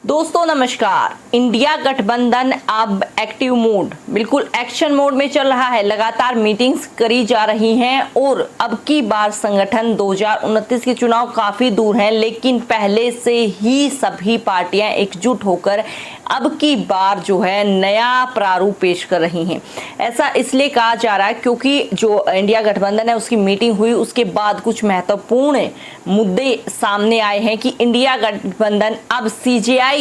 दोस्तों नमस्कार। इंडिया गठबंधन अब एक्टिव मोड, बिल्कुल एक्शन मोड में चल रहा है। लगातार मीटिंग्स करी जा रही हैं और अब की बार संगठन 2029 के चुनाव काफी दूर हैं, लेकिन पहले से ही सभी पार्टियां एकजुट होकर अब की बार जो है नया प्रारूप पेश कर रही हैं। ऐसा इसलिए कहा जा रहा है क्योंकि जो इंडिया गठबंधन है उसकी मीटिंग हुई, उसके बाद कुछ महत्वपूर्ण मुद्दे सामने आए हैं कि इंडिया गठबंधन अब सीजेआई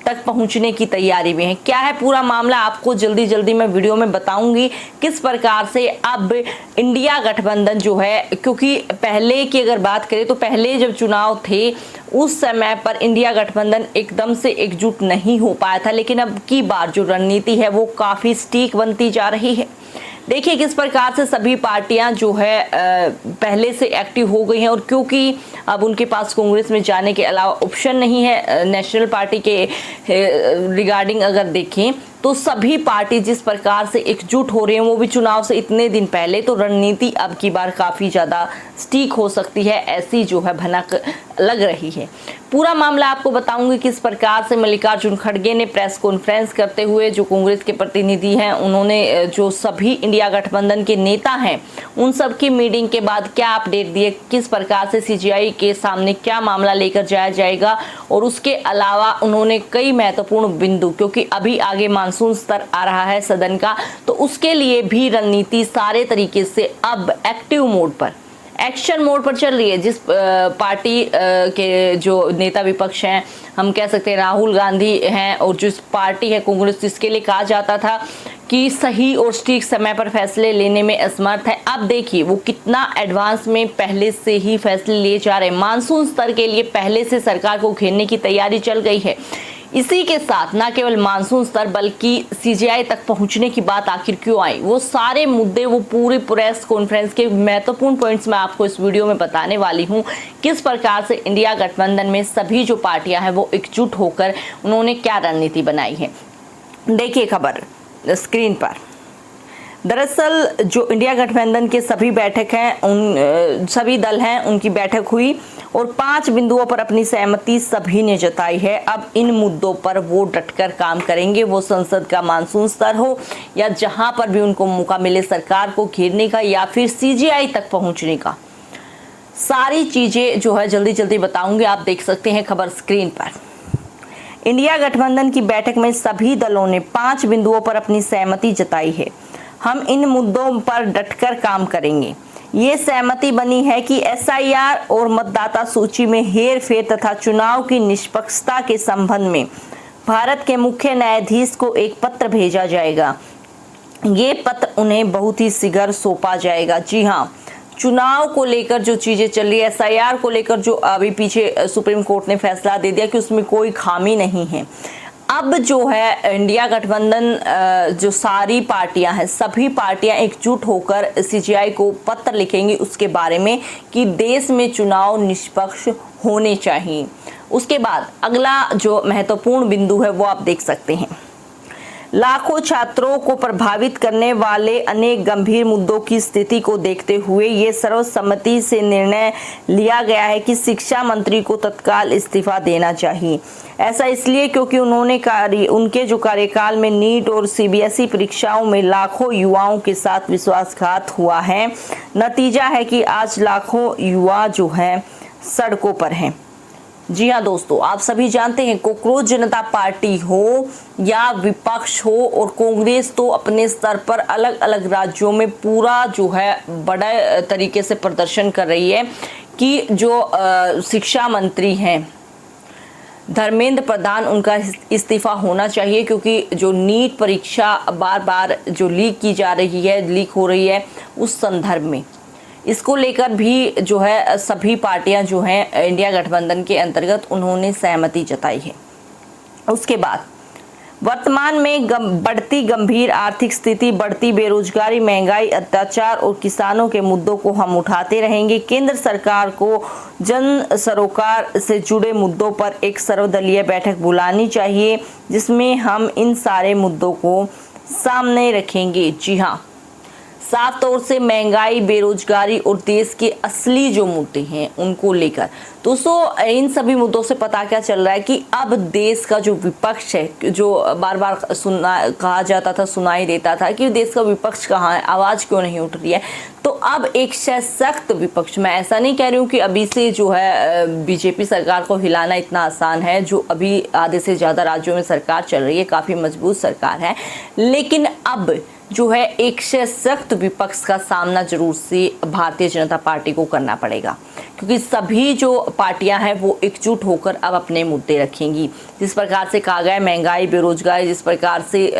तक पहुंचने की तैयारी में है। क्या है पूरा मामला, आपको जल्दी जल्दी मैं वीडियो में बताऊंगी किस प्रकार से अब इंडिया गठबंधन जो है, क्योंकि पहले की अगर बात करें तो पहले जब चुनाव थे उस समय पर इंडिया गठबंधन एकदम से एकजुट नहीं हो पाया था, लेकिन अब की बार जो रणनीति है वो काफी सटीक बनती जा रही है। देखिए किस प्रकार से सभी पार्टियां जो है पहले से एक्टिव हो गई हैं, और क्योंकि अब उनके पास कांग्रेस में जाने के अलावा ऑप्शन नहीं है। नेशनल पार्टी के रिगार्डिंग अगर देखें तो सभी पार्टी जिस प्रकार से एकजुट हो रहे हैं, वो भी चुनाव से इतने दिन पहले, तो रणनीति अब की बार काफी ज्यादा सटीक हो सकती है, ऐसी जो है भनक लग रही है। पूरा मामला आपको बताऊंगी किस प्रकार से मल्लिकार्जुन खड़गे ने प्रेस कॉन्फ्रेंस करते हुए, जो कांग्रेस के प्रतिनिधि हैं, उन्होंने जो सभी इंडिया गठबंधन के नेता हैं उन सब की मीटिंग के बाद क्या अपडेट दिए, किस प्रकार से सीजेआई के सामने क्या मामला लेकर जाया जाएगा, और उसके अलावा उन्होंने कई महत्वपूर्ण बिंदु, क्योंकि अभी आगे मानसून स्तर आ रहा है सदन का, तो उसके लिए भी रणनीति सारे तरीके से अब एक्टिव मोड पर, एक्शन मोड पर चल रही है। जिस पार्टी के जो नेता विपक्ष हैं, हम कह सकते हैं राहुल गांधी हैं, और जिस पार्टी है कांग्रेस, जिसके लिए कहा जाता था कि सही और सटीक समय पर फैसले लेने में असमर्थ है, अब देखिए वो कितना एडवांस में पहले से ही फैसले लिए जा रहे हैं। मानसून स्तर के लिए पहले से सरकार को घेरने की तैयारी चल गई है। इसी के साथ न केवल मानसून स्तर बल्कि सीजेआई तक पहुंचने की बात आखिर क्यों आई, वो सारे मुद्दे, वो पूरी प्रेस कॉन्फ्रेंस के महत्वपूर्ण पॉइंट्स मैं आपको इस वीडियो में बताने वाली हूं। किस प्रकार से इंडिया गठबंधन में सभी जो पार्टियां हैं वो एकजुट होकर उन्होंने क्या रणनीति बनाई है। देखिए खबर स्क्रीन पर। दरअसल जो इंडिया गठबंधन के सभी बैठक हैं, उन सभी दल हैं, उनकी बैठक हुई और 5 बिंदुओं पर अपनी सहमति सभी ने जताई है। अब इन मुद्दों पर वो डटकर काम करेंगे, वो संसद का मानसून स्तर हो या जहां पर भी उनको मौका मिले सरकार को घेरने का या फिर सीजेआई तक पहुंचने का। सारी चीजें जो है जल्दी जल्दी बताऊंगी, आप देख सकते हैं खबर स्क्रीन पर। इंडिया गठबंधन की बैठक में सभी दलों ने 5 बिंदुओं पर अपनी सहमति जताई है। हम इन मुद्दों पर डटकर काम करेंगे। ये सहमति बनी है कि एसआईआर और मतदाता सूची में हेरफेर तथा चुनाव की निष्पक्षता के संबंध में भारत के मुख्य न्यायाधीश को एक पत्र भेजा जाएगा। ये पत्र उन्हें बहुत ही शीघ्र सौंपा जाएगा। जी हाँ, चुनाव को लेकर जो चीजें चल रही है, एसआईआर को लेकर जो अभी पीछे सुप्रीम कोर्ट ने फैसला दे दिया कि उसमें कोई खामी नहीं है। अब जो है इंडिया गठबंधन जो सारी पार्टियां हैं, सभी पार्टियां एकजुट होकर सीजेआई को पत्र लिखेंगी उसके बारे में कि देश में चुनाव निष्पक्ष होने चाहिए। उसके बाद अगला जो महत्वपूर्ण बिंदु है वो आप देख सकते हैं। लाखों छात्रों को प्रभावित करने वाले अनेक गंभीर मुद्दों की स्थिति को देखते हुए ये सर्वसम्मति से निर्णय लिया गया है कि शिक्षा मंत्री को तत्काल इस्तीफा देना चाहिए। ऐसा इसलिए क्योंकि उनके जो कार्यकाल में नीट और सीबीएसई परीक्षाओं में लाखों युवाओं के साथ विश्वासघात हुआ है। नतीजा है कि आज लाखों युवा जो है सड़कों पर हैं। जी हाँ दोस्तों, आप सभी जानते हैं कॉकरोच जनता पार्टी हो या विपक्ष हो और कांग्रेस तो अपने स्तर पर अलग अलग राज्यों में पूरा जो है बड़े तरीके से प्रदर्शन कर रही है कि जो शिक्षा मंत्री हैं धर्मेंद्र प्रधान, उनका इस्तीफा होना चाहिए, क्योंकि जो नीट परीक्षा बार बार जो लीक हो रही है उस संदर्भ में इसको लेकर भी जो है सभी पार्टियां जो हैं इंडिया गठबंधन के अंतर्गत उन्होंने सहमति जताई है। उसके बाद वर्तमान में बढ़ती गंभीर आर्थिक स्थिति, बढ़ती बेरोजगारी, महंगाई, अत्याचार और किसानों के मुद्दों को हम उठाते रहेंगे। केंद्र सरकार को जन सरोकार से जुड़े मुद्दों पर एक सर्वदलीय बैठक बुलानी चाहिए जिसमें हम इन सारे मुद्दों को सामने रखेंगे। जी हाँ, साफ तौर से महंगाई, बेरोजगारी और देश के असली जो मुद्दे हैं उनको लेकर। दोस्तों, इन सभी मुद्दों से पता क्या चल रहा है कि अब देश का जो विपक्ष है, जो बार बार कहा जाता था, सुनाई देता था कि देश का विपक्ष कहाँ है, आवाज क्यों नहीं उठ रही है, तो अब एक सशक्त विपक्ष, मैं ऐसा नहीं कह रही हूँ कि अभी से जो है बीजेपी सरकार को हिलाना इतना आसान है, जो अभी आधे से ज्यादा राज्यों में सरकार चल रही है, काफी मजबूत सरकार है, लेकिन अब जो है एक सशक्त विपक्ष का सामना जरूर से भारतीय जनता पार्टी को करना पड़ेगा, क्योंकि सभी जो पार्टियां हैं वो एकजुट होकर अब अपने मुद्दे रखेंगी। जिस प्रकार से कहा गया महंगाई, बेरोजगारी, जिस प्रकार से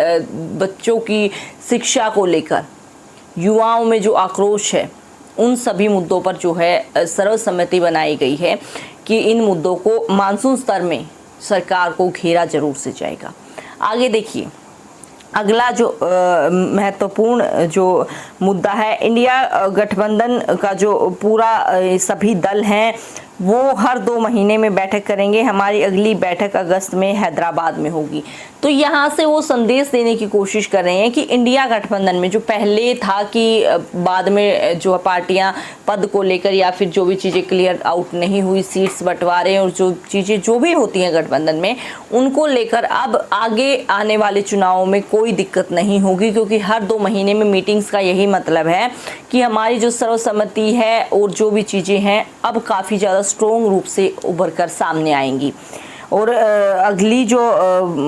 बच्चों की शिक्षा को लेकर युवाओं में जो आक्रोश है, उन सभी मुद्दों पर जो है सर्वसम्मति बनाई गई है कि इन मुद्दों को मानसून स्तर में सरकार को घेरा जरूर से जाएगा। आगे देखिए, अगला जो महत्वपूर्ण जो मुद्दा है, इंडिया गठबंधन का जो पूरा सभी दल हैं वो हर 2 महीने में बैठक करेंगे। हमारी अगली बैठक अगस्त में हैदराबाद में होगी। तो यहाँ से वो संदेश देने की कोशिश कर रहे हैं कि इंडिया गठबंधन में जो पहले था कि बाद में जो पार्टियां पद को लेकर या फिर जो भी चीज़ें क्लियर आउट नहीं हुई, सीट्स बंटवारे और जो चीज़ें जो भी होती हैं गठबंधन में, उनको लेकर अब आगे आने वाले चुनावों में कोई दिक्कत नहीं होगी, क्योंकि हर 2 महीने में मीटिंग्स का यही मतलब है कि हमारी जो सर्वसम्मति है और जो भी चीज़ें हैं अब काफ़ी ज़्यादा स्ट्रॉन्ग रूप से उभर कर सामने आएंगी। और अगली जो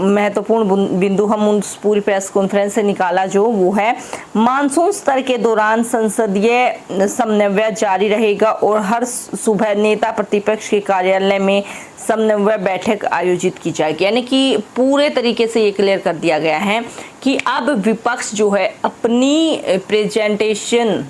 महत्वपूर्ण बिंदु हम उस पूरी प्रेस कॉन्फ्रेंस से निकाला जो वो है, मानसून स्तर के दौरान संसदीय समन्वय जारी रहेगा और हर सुबह नेता प्रतिपक्ष के कार्यालय में समन्वय बैठक आयोजित की जाएगी। यानी कि पूरे तरीके से ये क्लियर कर दिया गया है कि अब विपक्ष जो है अपनी प्रेजेंटेशन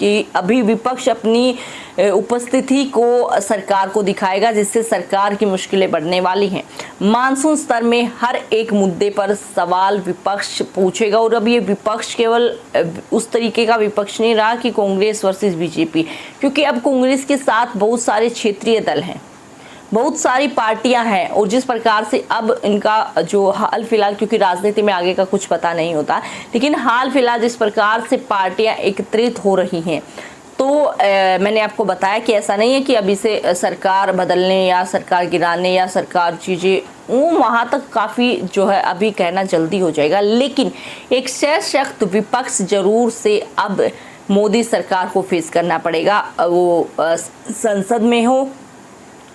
कि अभी विपक्ष अपनी उपस्थिति को सरकार को दिखाएगा, जिससे सरकार की मुश्किलें बढ़ने वाली हैं। मानसून स्तर में हर एक मुद्दे पर सवाल विपक्ष पूछेगा, और अब ये विपक्ष केवल उस तरीके का विपक्ष नहीं रहा कि कांग्रेस वर्सेस बीजेपी, क्योंकि अब कांग्रेस के साथ बहुत सारे क्षेत्रीय दल हैं, बहुत सारी पार्टियां हैं, और जिस प्रकार से अब इनका जो हाल फिलहाल, क्योंकि राजनीति में आगे का कुछ पता नहीं होता, लेकिन हाल फिलहाल जिस प्रकार से पार्टियां एकत्रित हो रही हैं, तो मैंने आपको बताया कि ऐसा नहीं है कि अभी से सरकार बदलने या सरकार गिराने या सरकार चीज़ें, वो वहाँ तक काफ़ी जो है अभी कहना जल्दी हो जाएगा, लेकिन एक सशक्त विपक्ष जरूर से अब मोदी सरकार को फेस करना पड़ेगा। वो संसद में हो,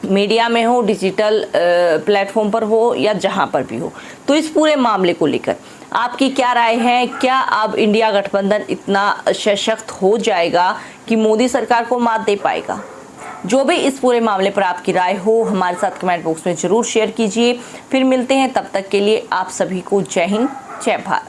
मीडिया में हो, डिजिटल प्लेटफॉर्म पर हो या जहां पर भी हो। तो इस पूरे मामले को लेकर आपकी क्या राय है? क्या अब इंडिया गठबंधन इतना सशक्त हो जाएगा कि मोदी सरकार को मात दे पाएगा? जो भी इस पूरे मामले पर आपकी राय हो, हमारे साथ कमेंट बॉक्स में जरूर शेयर कीजिए। फिर मिलते हैं, तब तक के लिए आप सभी को जय हिंद, जय भारत।